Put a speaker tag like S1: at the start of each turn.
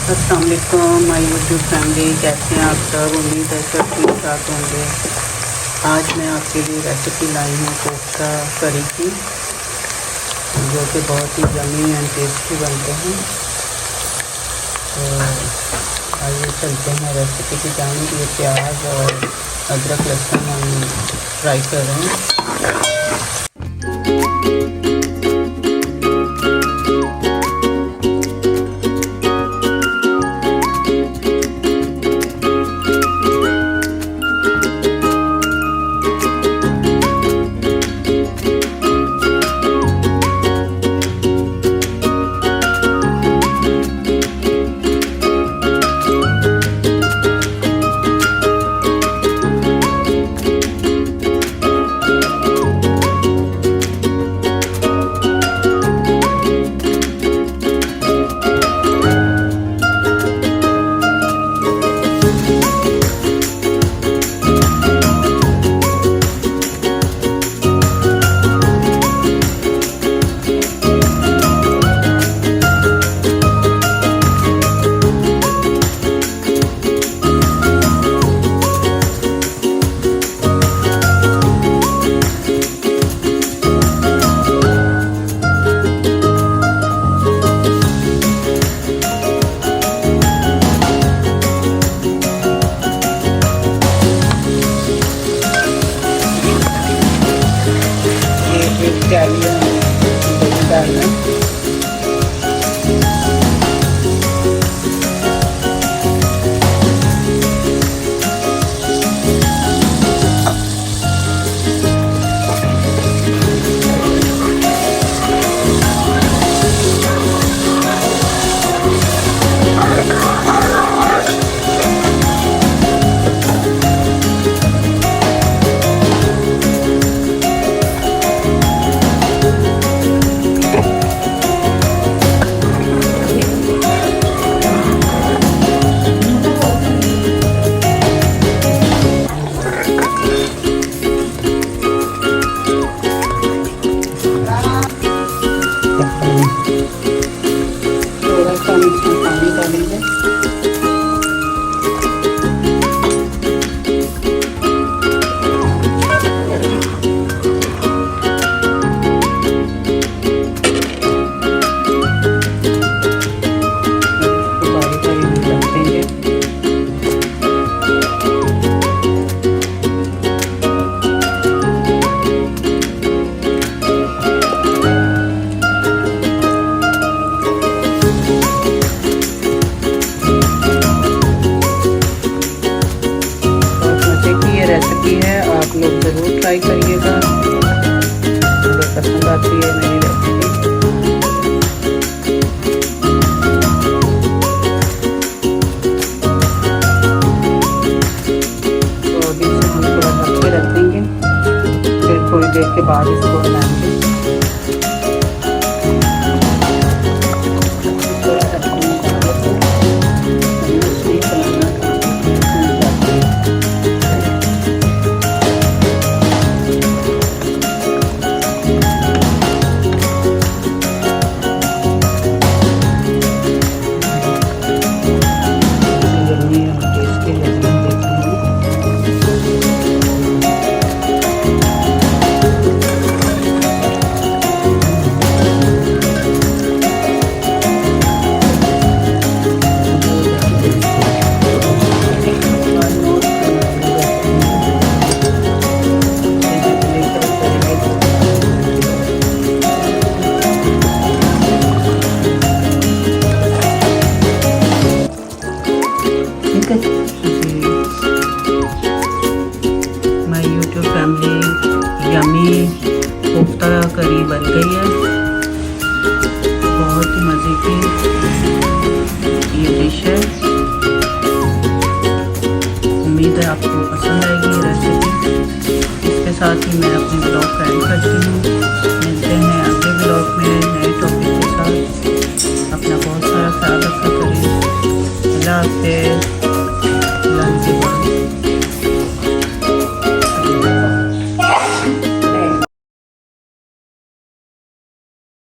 S1: अस्सलाम वालेकुम my YouTube family, कैसे हैं आप सब। उम्मीद है सब ठीक ठाक होंगे। आज मैं आपके लिए रेसिपी लाई हूँ कोफ्ता करी की, जो कि बहुत ही यम्मी एंड टेस्टी बनते हैं। तो आइए चलते हैं रेसिपी की जानिब। ये प्याज और अदरक लहसुन हम फ्राई कर रहे हैं। इटालियन दही डालना। थोड़ा सा इसमें पानी डालेंगे। रेसिपी है, आप लोग ज़रूर ट्राई करिएगा अगर पसंद आती है मेरी रेसिपी। तो अभी से हम थोड़ा ढक के रख देंगे, फिर थोड़ी देर के बाद इसको बनाएंगे।